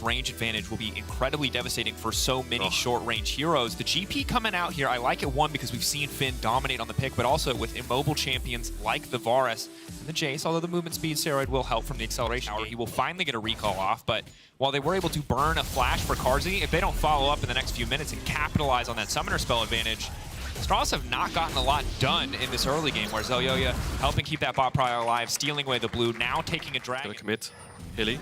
range advantage will be incredibly devastating for so many short-range heroes. The GP coming out here, I like it, one, because we've seen Finn dominate on the pick, but also with immobile champions like the Varus and the Jace, although the movement speed steroid will help from the acceleration. He will finally get a recall off, but while they were able to burn a flash for Carzzy, if they don't follow up in the next few minutes and capitalize on that summoner spell advantage, Astralis have not gotten a lot done in this early game, where Zelyoya helping keep that bot prior alive, stealing away the blue, now taking a dragon. Gonna commit. Hilly.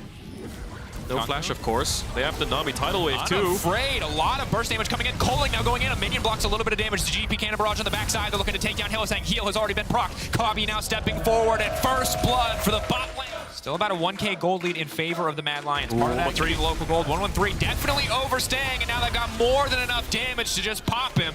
No flash, of course. They have the Nami tidal wave too. Afraid. A lot of burst damage coming in. Coling now going in. A minion blocks a little bit of damage. The GP cannon barrage on the backside. They're looking to take down Hylissang. Heal has already been procced. Kabi now stepping forward at first blood for the bot lane. Still about a 1K gold lead in favor of the Mad Lions. Part of that could be the local gold. 113 definitely overstaying, and now they've got more than enough damage to just pop him.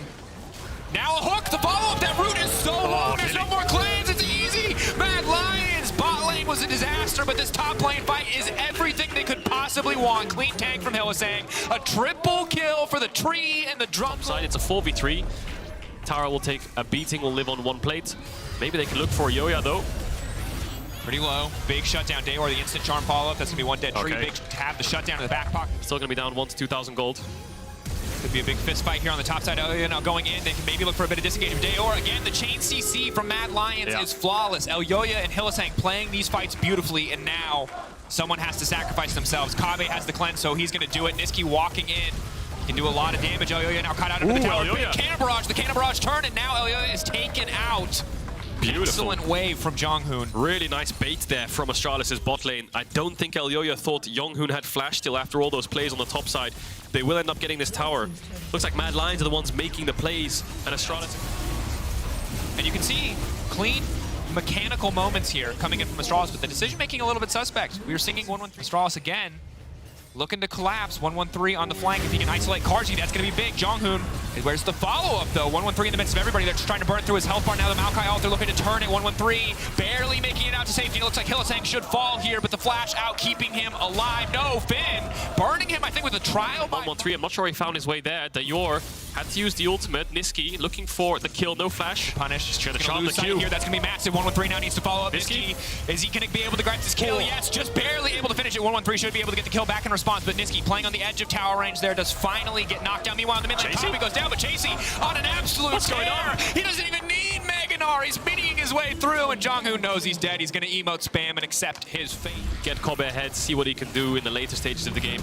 Now a hook. The follow-up. That route is so long. There's no more claims. It's easy. Mad Lions. Bot lane was a disaster, but this top lane fight is everything they could possibly want. Clean tank from Hylissang. A triple kill for the tree and the drum side. It's a 4v3. Tara will take a beating, will live on one plate. Maybe they can look for Yoya though. Pretty low. Big shutdown. Dayor, the instant charm follow-up. That's going to be one dead tree. Big to have the shutdown in the back pocket. Still going to be down 1 to 2,000 gold. Could be a big fist fight here on the top side. Elyoya now going in. They can maybe look for a bit of disengage of Dayor. Again, the chain CC from Mad Lions is flawless. Elyoya and Hylissang playing these fights beautifully, and now someone has to sacrifice themselves. Kabe has the cleanse, so he's going to do it. Niski walking in. Can do a lot of damage. Elyoya now caught out into the tower. Big cannon barrage. The cannon barrage turn, and now Elyoya is taken out. Beautiful. Excellent wave from Jonghoon. Really nice bait there from Astralis' bot lane. I don't think Elyoya thought Jonghoon had flash till after all those plays on the top side. They will end up getting this tower. Looks like Mad Lions are the ones making the plays, and Astralis... And you can see clean mechanical moments here coming in from Astralis, but the decision-making a little bit suspect. We were singing 113. Astralis again, looking to collapse. 113 on the flank. If he can isolate Carzzy, that's going to be big. Jonghoon, where's the follow-up, though? 113 in the midst of everybody. They're just trying to burn through his health bar. Now the Maokai ult, they're looking to turn it. 113, barely making it out to safety. It looks like Hylissang should fall here, but the flash out, keeping him alive. No, Finn burning him, I think, with a trial. 113, I'm not sure he found his way there. Dayor had to use the ultimate. Niski looking for the kill. No flash. Punish. He's gonna lose sight here. That's going to be massive. 113 now needs to follow up. Niski, is he going to be able to grab this kill? Yes, just barely able to finish it. 113 should be able to get the kill back in response, but Niski playing on the edge of tower range there does finally get knocked down. Meanwhile, in the mid lane, Kabi goes down, but Chasey on an absolute tear. He doesn't even need Meganar. He's minying his way through, and Jonghoon knows he's dead. He's going to emote spam and accept his fate. Get Kobe ahead, see what he can do in the later stages of the game,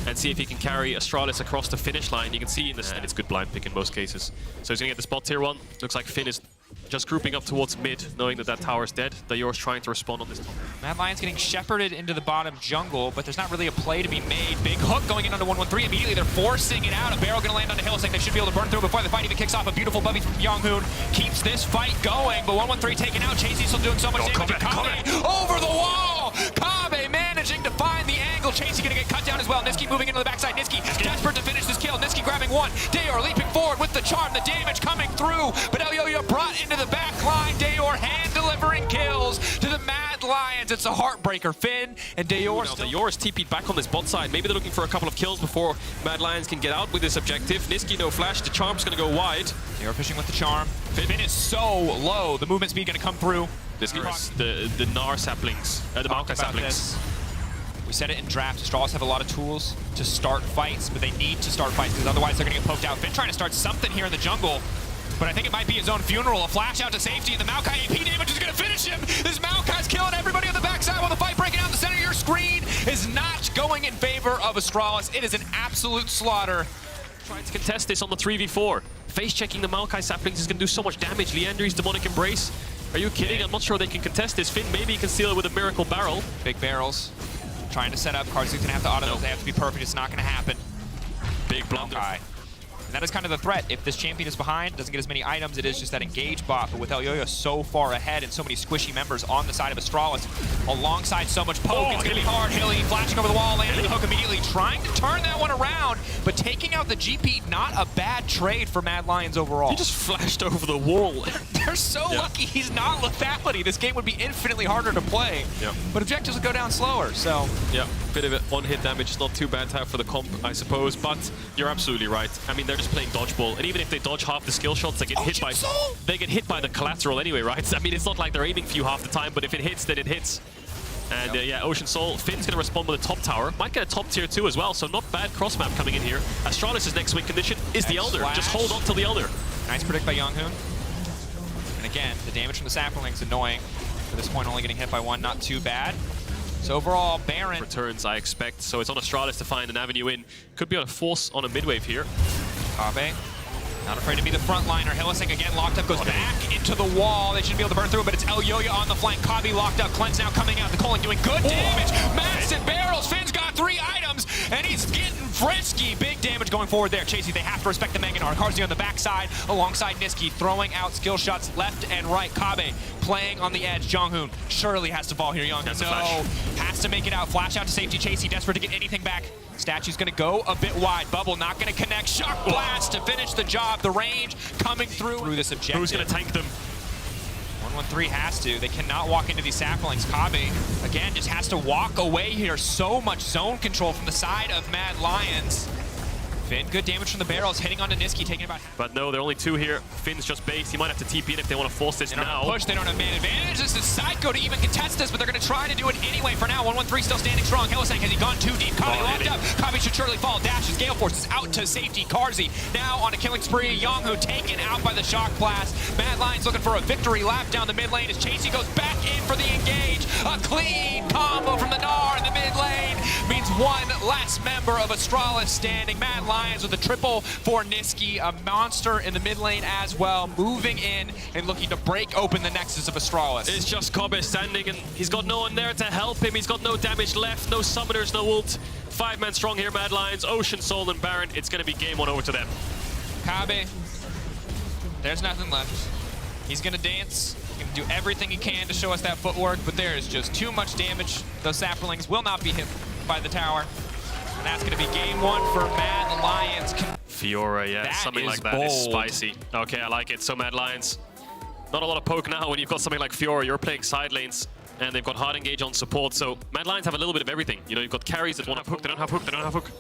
and see if he can carry Astralis across the finish line. You can see in this, and it's good blind pick in most cases. So he's going to get the spot tier 1. Looks like Finn is just grouping up towards mid, knowing that that tower is dead. Dayor's trying to respond on this. Mad Lions getting shepherded into the bottom jungle, but there's not really a play to be made. Big hook going in onto 113. Immediately they're forcing it out. A barrel going to land onto Hylissang. They should be able to burn through before the fight even kicks off. A beautiful bubby from Jonghoon keeps this fight going, but 113 taken out. Chasey still doing so much damage. Kabe over the wall. Kabe managing to find the angle. Chasey going to get cut down as well. Niski moving into the backside. Niski desperate to finish this kill. Niski grabbing one. Dayor leaping forward with the charm. The damage coming through, but Elyoya brought into the back line. Dayor hand delivering kills to the Mad Lions. It's a heartbreaker. Finn and Dayor. Dayor is TP'd back on this bot side. Maybe they're looking for a couple of kills before Mad Lions can get out with this objective. Niski no flash. The charm's going to go wide. Dayor fishing with the charm. Finn is so low. The movement speed going to come through. This is the Nar saplings, the Maokai saplings. We said it in draft. Astralis have a lot of tools to start fights, but they need to start fights because otherwise they're going to get poked out. Finn trying to start something here in the jungle, but I think it might be his own funeral. A flash out to safety, and the Maokai AP damage is going to finish him. This Maokai's killing everybody on the backside while the fight breaking out in the center of your screen is not going in favor of Astralis. It is an absolute slaughter. Trying to contest this on the 3v4. Face checking the Maokai saplings is going to do so much damage. Leandry's demonic embrace. Are you kidding? I'm not sure they can contest this. Finn maybe can steal it with a miracle barrel. Big barrels. Trying to set up. Carzzy's going to have to auto those. They have to be perfect. It's not going to happen. Big blunder. And that is kind of the threat. If this champion is behind, doesn't get as many items, it is just that engage bot. But with Elyoya so far ahead and so many squishy members on the side of Astralis, alongside so much poke, it's going to be hard. Hilly flashing over the wall, landing the hook immediately, trying to turn that one around, but taking out the GP, not a bad trade for Mad Lions overall. He just flashed over the wall. They're so lucky he's not lethality. This game would be infinitely harder to play, but objectives would go down slower, so. Yeah, bit of it. One-hit damage is not too bad to have for the comp, I suppose, but you're absolutely right. I mean, they're just playing dodgeball, and even if they dodge half the skill shots, they get hit by the collateral anyway, right? I mean, it's not like they're aiming for you half the time, but if it hits, then it hits. And yeah, Ocean Soul, Finn's going to respond with a top tower. Might get a top tier 2 as well, so not bad cross map coming in here. Astralis' next win condition is the Elder. Just hold on to the Elder. Nice predict by Younghoon. And again, the damage from the Sapling is annoying. At this point, only getting hit by one, not too bad. So overall, Baron returns, I expect. So it's on Astralis to find an avenue in. Could be on a force on a mid-wave here. Kabe, not afraid to be the frontliner. Hylissang again locked up, goes back into the wall. They should be able to burn through, but it's El Yoya on the flank. Kabe locked up. Cleanse now coming out. The Calling doing good damage. Massive barrels. Finn's got 3 items, and he's getting frisky. Big damage going forward there. Chasey, they have to respect the Manganar. Karzi on the backside alongside Niski, throwing out skill shots left and right. Kabe playing on the edge. Jonghoon surely has to fall here. Younghoon, no, has to make it out. Flash out to safety. Chasey desperate to get anything back. Statue's gonna go a bit wide. Bubble not gonna connect. Shock blast to finish the job. The range coming through this objective. Who's gonna tank them? 113 has to. They cannot walk into these saplings. Kabe, again, just has to walk away here. So much zone control from the side of Mad Lions. Finn, good damage from the barrels, hitting onto Niski, taking about half. But no, there are only 2 here. Finn's just base. He might have to TP in if they want to force this now. Push, they don't have man advantage. This is Psycho to even contest this, but they're going to try to do it anyway. For now, 113 still standing strong. Hylissang, has he gone too deep? Kabe locked up. Kabe should surely fall. Dashes, Gale Force is out to safety. Karzi now on a killing spree. Younghoon taken out by the shock blast. Mad Lions looking for a victory lap down the mid lane as Chasey goes back in for the engage. A clean combo from the Gnar in the mid lane means one last member of Astralis standing. Mad Lions with a triple for Niski, a monster in the mid lane as well, moving in and looking to break open the nexus of Astralis. It's just Kabe standing, and he's got no one there to help him. He's got no damage left, no summoners, no ult. 5-man strong here, Mad Lions, Ocean Soul and Baron. It's going to be game 1 over to them. Kabe, there's nothing left. He's going to dance. He's going to do everything he can to show us that footwork, but there is just too much damage. Those saplings will not be hit by the tower. And that's going to be game 1 for Mad Lions. Fiora, yeah, something like that is spicy. Okay, I like it. So Mad Lions, not a lot of poke now when you've got something like Fiora. You're playing side lanes, and they've got hard engage on support. So Mad Lions have a little bit of everything. You know, you've got carries that want to hook, they don't have hook, they don't have hook.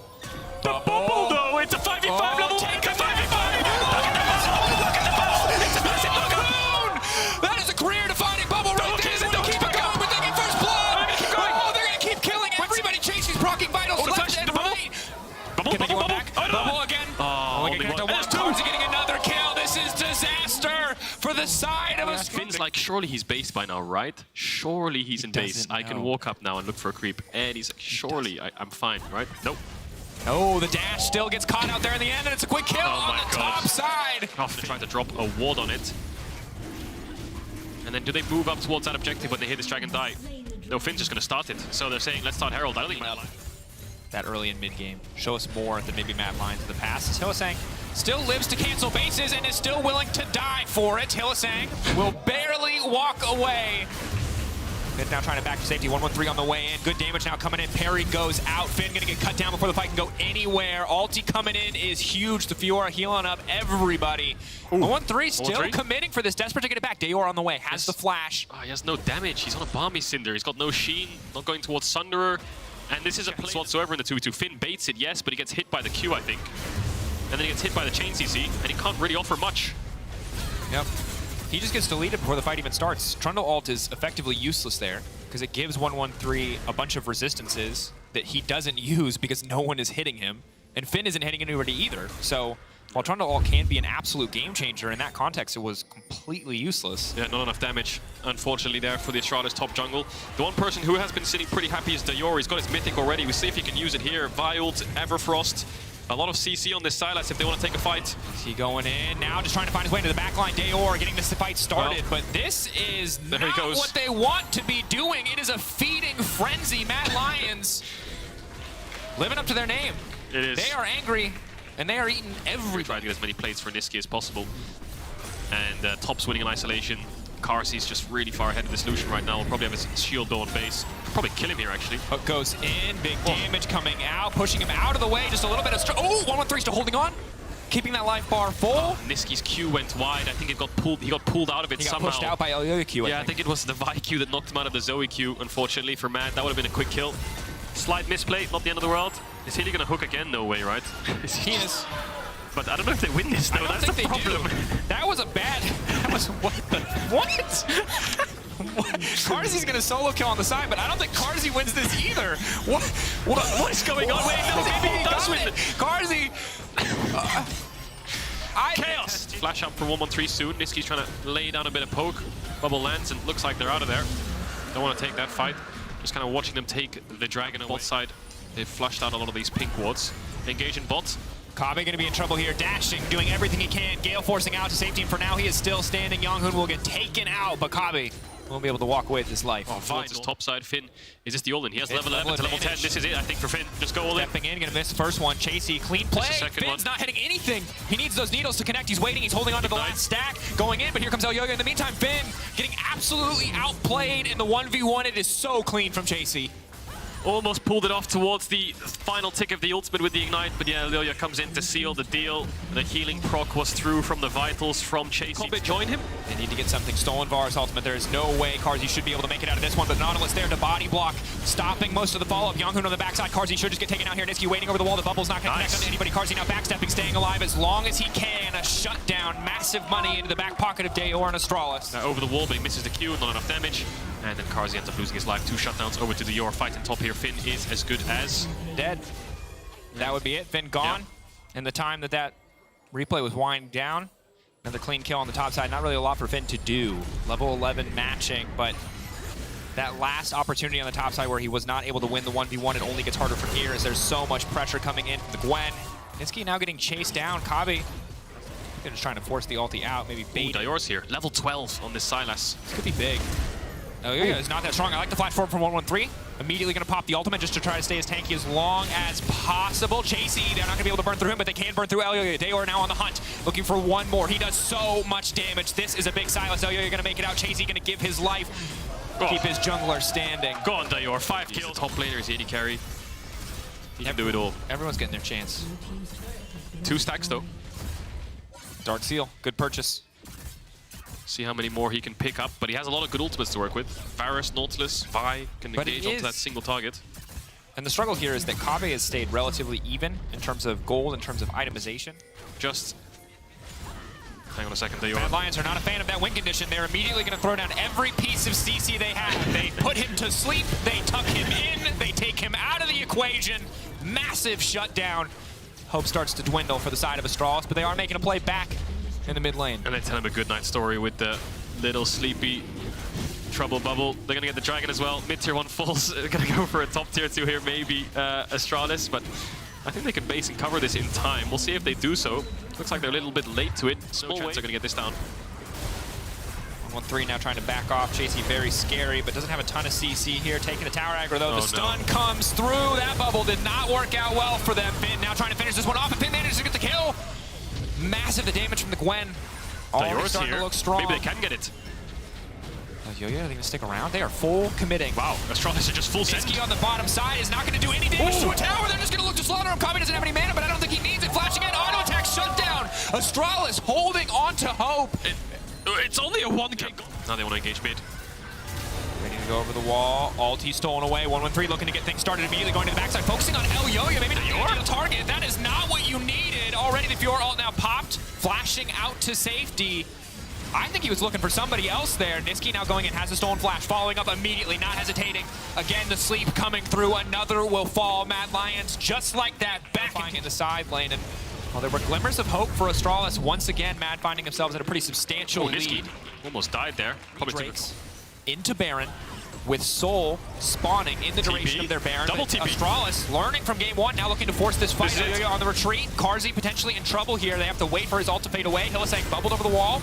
The bubble, though, it's a 5v5 level 1, 5v5! Look at the bubble! It's a massive Lagoon! That is a career-defining bubble right there! They keep it going, but they get first blood! Oh, they're going to keep killing everybody! Chasey's proccing vitals left and right! Can they get one back? Bubble again! Oh, Karzi getting another kill! This is disaster for the side of us! Finn's like, surely he's base by now, right? Surely he's in base. I can walk up now and look for a creep. And he's like, surely I'm fine, right? Nope. Oh, the dash still gets caught out there in the end, and it's a quick kill on the top side. Off trying to drop a ward on it. And then do they move up towards that objective when they hit this dragon die? No, Finn's just going to start it. So they're saying, let's start Herald. I don't think that early in mid-game. Show us more than maybe Mad Lions in the past. As Hylissang still lives to cancel bases and is still willing to die for it. Hylissang will barely walk away. Finn now trying to back to safety. 113 on the way in. Good damage now coming in. Parry goes out. Finn gonna get cut down before the fight can go anywhere. Ulti coming in is huge. The Fiora healing up everybody. 113 still committing for this. Desperate to get it back. Dayor on the way. Has the flash. Oh, he has no damage. He's on a Balmy Cinder. He's got no Sheen. Not going towards Sunderer. And this is a place whatsoever in the 2v2. Finn baits it, yes, but he gets hit by the Q, I think. And then he gets hit by the chain CC, and he can't really offer much. Yep. He just gets deleted before the fight even starts. Trundle ult is effectively useless there because it gives 113 a bunch of resistances that he doesn't use because no one is hitting him. And Finn isn't hitting anybody either. So while Trundle ult can be an absolute game changer, in that context it was completely useless. Yeah, not enough damage, unfortunately, there for the Astralis top jungle. The one person who has been sitting pretty happy is Dayor. He's got his mythic already. We'll see if he can use it here. Violed, Everfrost. A lot of CC on this Silas if they want to take a fight. He going in now, just trying to find his way into the backline. Dayor getting this fight started, but this is not what they want to be doing. It is a feeding frenzy. Mad Lions living up to their name. It is. They are angry, and they are eating everybody. Try to get as many plates for Niski as possible. And Top's winning in isolation. Karzi's just really far ahead of this Lucian right now. Will probably have his shield though on base. Probably kill him here, actually. Hook goes in, big damage coming out, pushing him out of the way. Just a little bit of oh, 113 still holding on, keeping that life bar full. Niski's Q went wide. I think it got pulled. He got pulled out of it somehow. He got pushed out by El Q. Yeah, I think it was the Vi Q that knocked him out of the Zoe Q. Unfortunately for Mad, that would have been a quick kill. Slight misplay, not the end of the world. Is Healy gonna hook again? No way, right? He is. But I don't know if they win this though. That's the problem. That was a bad. That was what? The, what? Carzzy's gonna solo kill on the side, but I don't think Carzzy wins this either. What is going on? Wait, no, maybe he does win it. Carzzy. Chaos! Flash up for 113 soon. Niski's trying to lay down a bit of poke. Bubble lands and looks like they're out of there. Don't want to take that fight. Just kind of watching them take the dragon on bot side. They've flushed out a lot of these pink wards. Engage in bot. Kobbe gonna be in trouble here, dashing, doing everything he can. Gale forcing out to safety, and for now he is still standing. Younghoon will get taken out, but Kobbe won't be able to walk away with his life. Oh, Fine. His top side. Finn, is this the all-in? He has level 11 to level 10. This is it, I think, for Finn. Just go all in. Stepping in, gonna miss the first one. Chasey, clean play. Finn's not hitting anything. He needs those needles to connect. He's waiting. He's holding on to the last stack. Going in, but here comes Elyoyo. In the meantime, Finn getting absolutely outplayed in the 1v1. It is so clean from Chasey. Almost pulled it off towards the final tick of the ultimate with the ignite, but yeah, Elyoyo comes in to seal the deal. The healing proc was through from the vitals from Chasey to join him. They need to get something stolen. Varus ultimate. There is no way Carzzy should be able to make it out of this one, but Nautilus there to body block, stopping most of the follow-up. Younghoon on the backside. Carzzy should just get taken out here. Niski waiting over the wall. The bubble's not going to connect on anybody. Carzzy now backstepping, staying alive as long as he can. A shutdown, massive money into the back pocket of Dayor and Astralis. Over the wall, but he misses the Q, not enough damage. And then Carzzy ends up losing his life. 2 shutdowns over to the Dayor. Fight in top here. Finn is as good as dead. That would be it. Finn gone. Yep. In the time that replay was winding down. Another clean kill on the top side. Not really a lot for Finn to do. Level 11 matching, but that last opportunity on the top side where he was not able to win the 1v1, it only gets harder from here as there's so much pressure coming in from the Gwen. Niski now getting chased down. Kobbe just trying to force the ulti out, maybe bait. Dayor's here. Level 12 on this Silas. This could be big. Oh yeah, it's not that strong. I like the flash forward from 113. Immediately going to pop the ultimate just to try to stay as tanky as long as possible. Chasey, they're not going to be able to burn through him, but they can burn through Elyoyo. Dayor now on the hunt, looking for one more. He does so much damage. This is a big Silas. Elyoyo going to make it out. Chasey going to give his life, keep his jungler standing. Go on, Dayor. 5 kills. Top laner is 80 carry. He can do it all. Everyone's getting their chance. 2 stacks though. Dark Seal, good purchase. See how many more he can pick up, but he has a lot of good ultimates to work with. Varus, Nautilus, Vi can engage onto that single target. And the struggle here is that Kobbe has stayed relatively even in terms of gold, in terms of itemization. Just hang on a second, there you Mad are. Lions are not a fan of that win condition. They're immediately going to throw down every piece of CC they have. They put him to sleep, they tuck him in, they take him out of the equation. Massive shutdown. Hope starts to dwindle for the side of Astralis, but they are making a play back in the mid lane. And they tell him a good night story with the little sleepy trouble bubble. They're going to get the dragon as well. Mid tier 1 falls. They're going to go for a top tier 2 here, maybe Astralis, but I think they can base and cover this in time. We'll see if they do so. Looks like they're a little bit late to it. Small chance they're going to get this down. 1-3 now trying to back off. Chasey very scary, but doesn't have a ton of CC here. Taking the tower aggro though. The stun comes through. That bubble did not work out well for them. Finn now trying to finish this one off, and Finn manages to get the kill. Massive the damage from the Gwen. Already starting to look strong. Maybe they can get it. Yo-Yo, are they going to stick around? They are full committing. Wow, Astralis are just full send. Niski on the bottom side is not going to do any damage to a tower. They're just going to look to slaughter him. Kobbe doesn't have any mana, but I don't think he needs it. Flashing in, auto attack, shutdown. Astralis holding on to hope. It's only a 1k. Now they want to engage mid. Ready to go over the wall. Ulti stolen away. 1-1-3 looking to get things started immediately. Going to the backside, focusing on Elyoyo. Maybe not the target. That is not what you needed. Already the Fiora ult now popped, flashing out to safety. I think he was looking for somebody else there. Niski now going in, has a stolen flash, following up immediately, not hesitating. Again, the sleep coming through. Another will fall. Mad Lions, just like that, back in the side lane. And well, there were glimmers of hope for Astralis. Once again, Mad finding themselves at a pretty substantial lead. Niski almost died there. Probably into Baron, with Soul spawning in the duration of their Baron. Double TP. Astralis learning from game 1, now looking to force this fight. On the retreat. Carzzy potentially in trouble here. They have to wait for his ult to fade away. Hylissang bubbled over the wall.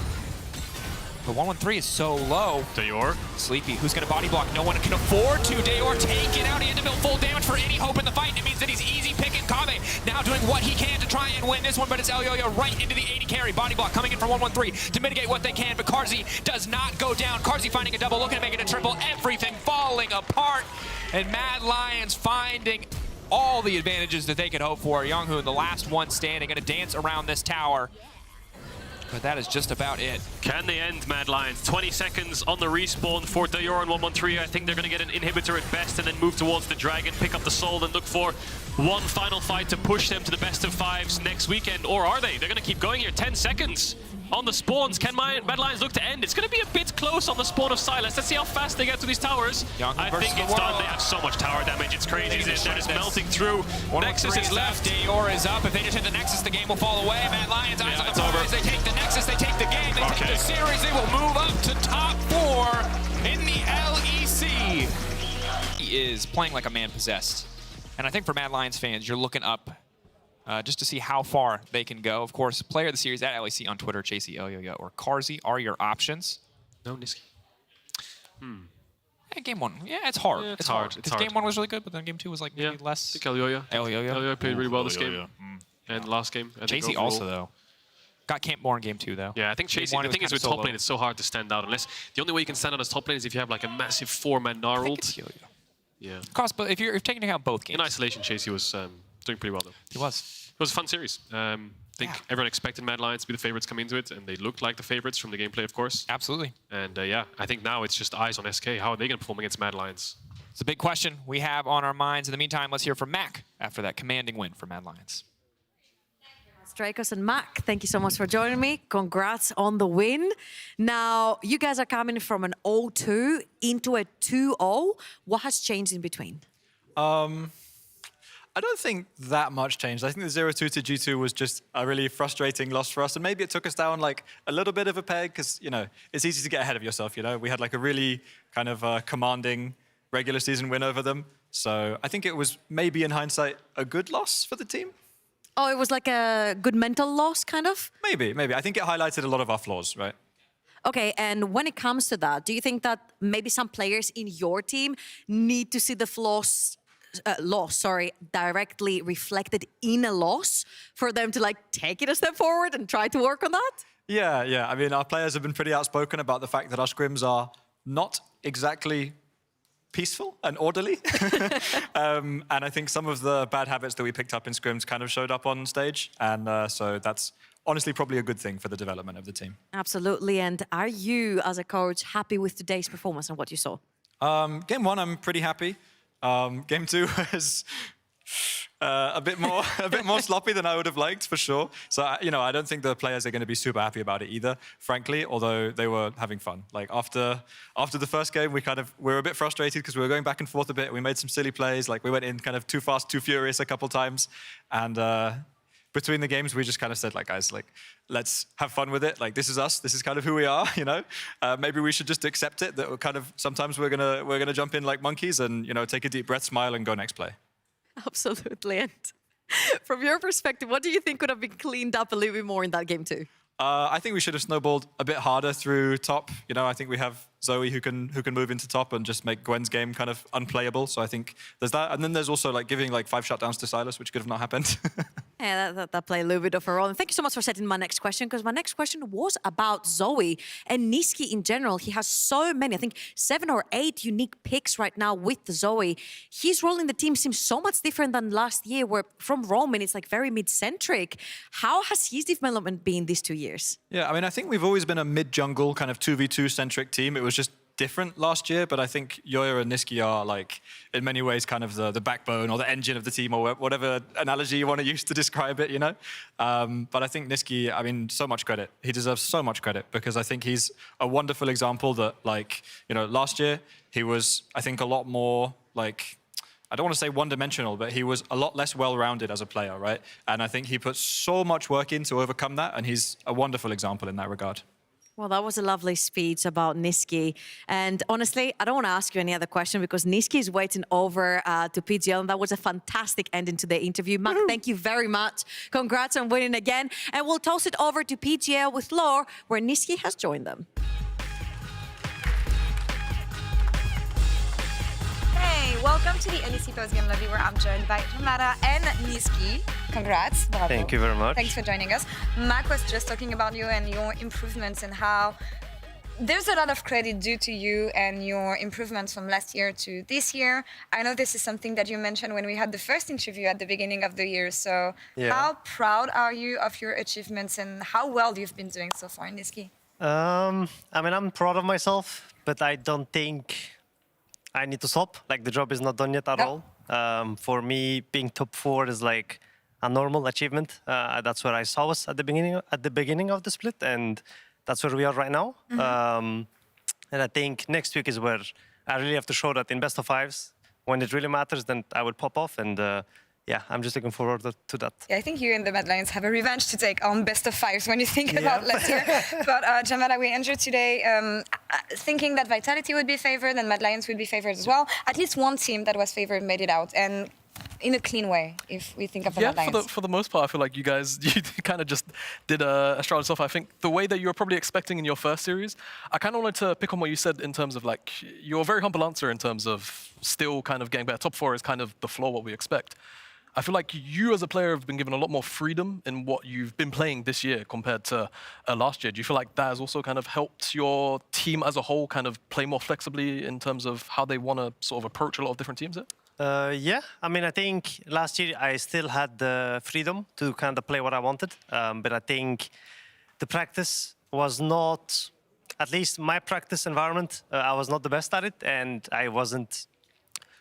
But 1-1-3 is so low. Dayor. Sleepy, who's going to body block? No one can afford to. Dayor taken out. He had to build full damage for any hope in the fight. It means that he's easy picking. Kobbe now doing what he can to try and win this one, but it's Elyoyo right into the 80 carry. Body block coming in from 1-1-3 to mitigate what they can, but Carzzy does not go down. Carzzy finding a double, looking to make it a triple. Everything falling apart, and Mad Lions finding all the advantages that they could hope for. Younghoon, the last one standing, going to dance around this tower. But that is just about it. Can they end Mad Lions? 20 seconds on the respawn for Dayor and 1-1-3. I think they're going to get an inhibitor at best and then move towards the dragon, pick up the soul and look for one final fight to push them to the best of 5s next weekend. Or are they? They're going to keep going here. 10 seconds on the spawns. Can Mad Lions look to end? It's going to be a bit close on the spawn of Silas. Let's see how fast they get to these towers. I think it's done. They have so much tower damage. It's crazy. They're just melting through. Nexus is left. Dayor is up. If they just hit the Nexus, the game will fall away. Mad Lions eyes on the prize. They take the Nexus. They take the game. They take the series. They will move up to top 4 in the LEC. He is playing like a man possessed. And I think for Mad Lions fans, you're looking up just to see how far they can go. Of course, player of the series at LEC on Twitter, Chasey Elyoyo or Carzzy are your options. No, Nisqy. Game 1, yeah, it's hard. Yeah, it's hard. Because game 1 was really good, but then game 2 was like maybe less. I think Elyoyo. Elyoyo played really well this game. And last game. Chasey also, though. Got camped more in game 2, though. Yeah, I think Chasey, the thing is with top lane, it's so hard to stand out. Unless, the only way you can stand out as top lane is if you have like a massive 4-man Gnarled. Yeah. But if you're taking into account both games. In isolation, Chasey was doing pretty well, though. He was. It was a fun series. I think everyone expected Mad Lions to be the favorites coming into it, and they looked like the favorites from the gameplay, of course. Absolutely. And yeah, I think now it's just eyes on SK. How are they going to perform against Mad Lions? It's a big question we have on our minds. In the meantime, let's hear from Mac after that commanding win for Mad Lions. Strikers and Mac, thank you so much for joining me. Congrats on the win. Now, you guys are coming from an 0-2 into a 2-0. What has changed in between? I don't think that much changed. I think the 0-2 to G2 was just a really frustrating loss for us. And maybe it took us down like a little bit of a peg because, you know, it's easy to get ahead of yourself, you know. We had like a really kind of commanding regular season win over them. So I think it was maybe in hindsight a good loss for the team. Oh, it was like a good mental loss, kind of? Maybe. I think it highlighted a lot of our flaws, right? Okay, and when it comes to that, do you think that maybe some players in your team need to see the loss directly reflected in a loss for them to like take it a step forward and try to work on that? Yeah. I mean, our players have been pretty outspoken about the fact that our scrims are not exactly peaceful and orderly. And I think some of the bad habits that we picked up in scrims kind of showed up on stage. And so that's honestly probably a good thing for the development of the team. Absolutely. And are you, as a coach, happy with today's performance and what you saw? Game 1, I'm pretty happy. Game 2 was a bit more sloppy than I would have liked, for sure. So, you know, I don't think the players are going to be super happy about it either, frankly, although they were having fun. Like, after the first game, we were a bit frustrated because we were going back and forth a bit. We made some silly plays. Like, we went in kind of too fast, too furious a couple times. And between the games, we just kind of said, like, guys, like, let's have fun with it. Like, this is us. This is kind of who we are, you know? Maybe we should just accept it, that we're kind of, sometimes we're gonna jump in like monkeys and, you know, take a deep breath, smile, and go next play. Absolutely. And from your perspective, what do you think could have been cleaned up a little bit more in that game too? I think we should have snowballed a bit harder through top. You know, I think we have Zoe who can move into top and just make Gwen's game kind of unplayable. So I think there's that. And then there's also like giving like 5 shutdowns to Silas, which could have not happened. Yeah, that played a little bit of a role. And thank you so much for setting my next question, because my next question was about Zoe and Nisqy in general. He has so many, I think 7 or 8 unique picks right now with Zoe. His role in the team seems so much different than last year, where from Roman, it's like very mid-centric. How has his development been these 2 years? Yeah, I mean, I think we've always been a mid-jungle kind of 2v2-centric team. It was just different last year, but I think Yoya and Nisqy are like, in many ways, kind of the backbone or the engine of the team, or whatever analogy you want to use to describe it, you know? But I think Nisqy, I mean, so much credit. He deserves so much credit, because I think he's a wonderful example that, like, you know, last year, he was, I think, a lot more, like, I don't want to say one-dimensional, but he was a lot less well-rounded as a player, right? And I think he put so much work in to overcome that, and he's a wonderful example in that regard. Well, that was a lovely speech about Nisqy. And honestly, I don't want to ask you any other question, because Nisqy is waiting over to PGL, and that was a fantastic ending to the interview. Mac, thank you very much. Congrats on winning again. And we'll toss it over to PGL with Lore, where Nisqy has joined them. Hey, welcome to the LEC postgame lobby, where I'm joined by Ramada and Nisqy. Congrats. Bravo. Thank you very much. Thanks for joining us. Mac was just talking about you and your improvements, and how there's a lot of credit due to you and your improvements from last year to this year. I know this is something that you mentioned when we had the first interview at the beginning of the year. So how proud are you of your achievements and how well you've been doing so far, Nisqy? I mean, I'm proud of myself, but I don't think I need to stop. Like, the job is not done yet at all. For me, being top 4 is like a normal achievement. That's where I saw us at the beginning of the split, and that's where we are right now. And I think next week is where I really have to show that in best of fives, when it really matters, then I will pop off. And yeah, I'm just looking forward to that. Yeah, I think you and the Mad Lions have a revenge to take on best of fives when you think about last year. But Jamala, we entered today thinking that Vitality would be favored and Mad Lions would be favored as well. At least one team that was favored made it out, and in a clean way, if we think of the Mad Lions. For the most part, I feel like you kind of just did Astralis off. I think the way that you were probably expecting in your first series, I kind of wanted to pick on what you said in terms of like, you're a very humble answer in terms of still kind of getting better. Top 4 is kind of the floor, what we expect. I feel like you as a player have been given a lot more freedom in what you've been playing this year compared to last year. Do you feel like that has also kind of helped your team as a whole kind of play more flexibly in terms of how they want to sort of approach a lot of different teams there? Yeah, I mean, I think last year I still had the freedom to kind of play what I wanted, but I think the practice was not, at least my practice environment, I was not the best at it, and I wasn't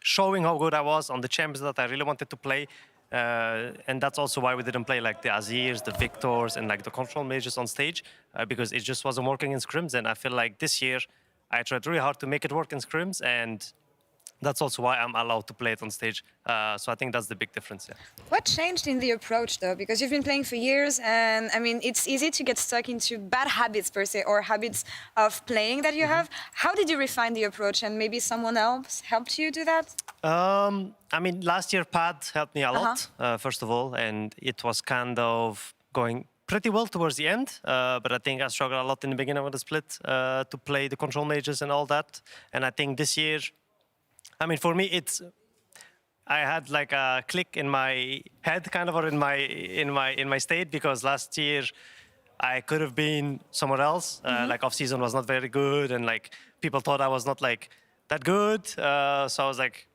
showing how good I was on the champs that I really wanted to play. And that's also why we didn't play like the Azirs, the Victors, and like the control mages on stage, because it just wasn't working in scrims. And I feel like this year I tried really hard to make it work in scrims, and that's also why I'm allowed to play it on stage. So I think that's the big difference. Yeah. What changed in the approach, though? Because you've been playing for years, and I mean, it's easy to get stuck into bad habits, per se, or habits of playing that you have. How did you refine the approach, and maybe someone else helped you do that? I mean, last year Pad helped me a lot, first of all, and it was kind of going pretty well towards the end, but I think I struggled a lot in the beginning of the split to play the control mages and all that. And I think this year, I mean, for me, I had like a click in my head, kind of, or in my state, because last year I could have been somewhere else. Like off season was not very good, and like people thought I was not like that good. So I was like,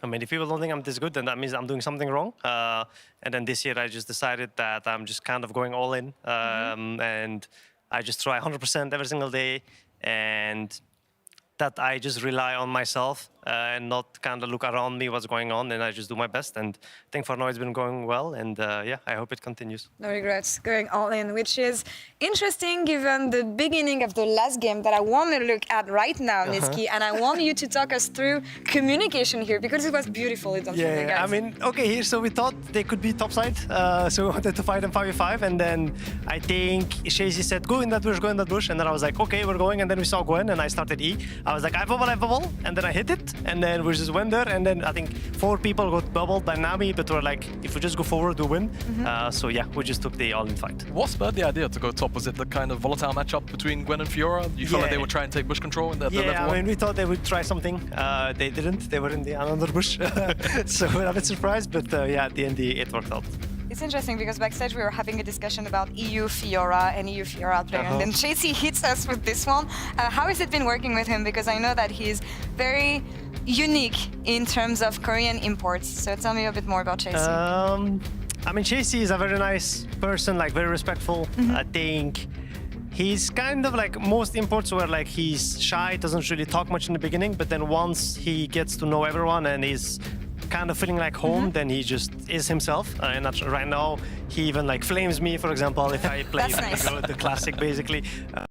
I mean, if people don't think I'm this good, then that means I'm doing something wrong. And then this year I just decided that I'm just kind of going all in, and I just try 100% every single day, and that I just rely on myself and not kind of look around me what's going on, and I just do my best. And I think for now it's been going well, and yeah, I hope it continues. No regrets, going all in, which is interesting given the beginning of the last game that I want to look at right now, Niski, and I want you to talk us through communication here, because it was beautiful, don't you think, guys? I mean, okay, here, so we thought they could be topside, so we wanted to fight them 5v5, and then I think Shazy said, go in that bush, and then I was like, okay, we're going, and then we saw Gwen, and I started E. I was like, I have a bubble, and then I hit it, and then we just went there, and then I think 4 people got bubbled by Nami, but we're like, if we just go forward, we win. So yeah, we just took the all-in fight. What spurred the idea to go top? Was it the kind of volatile matchup between Gwen and Fiora? You felt like they would try and take bush control in the level 1? I mean, we thought they would try something. They didn't. They were in the another bush. So we're a bit surprised, but yeah, at the end, it worked out. It's interesting because backstage we were having a discussion about EU Fiora and EU Fiora player, and then Chasey hits us with this one. How has it been working with him? Because I know that he's very unique in terms of Korean imports. So tell me a bit more about Chasey. I mean, Chasey is a very nice person, like very respectful. I think he's kind of like most imports where like he's shy, doesn't really talk much in the beginning, but then once he gets to know everyone and he's kind of feeling like home, then he just is himself. And right now, he even like flames me, for example, if I play That's nice. the classic, basically.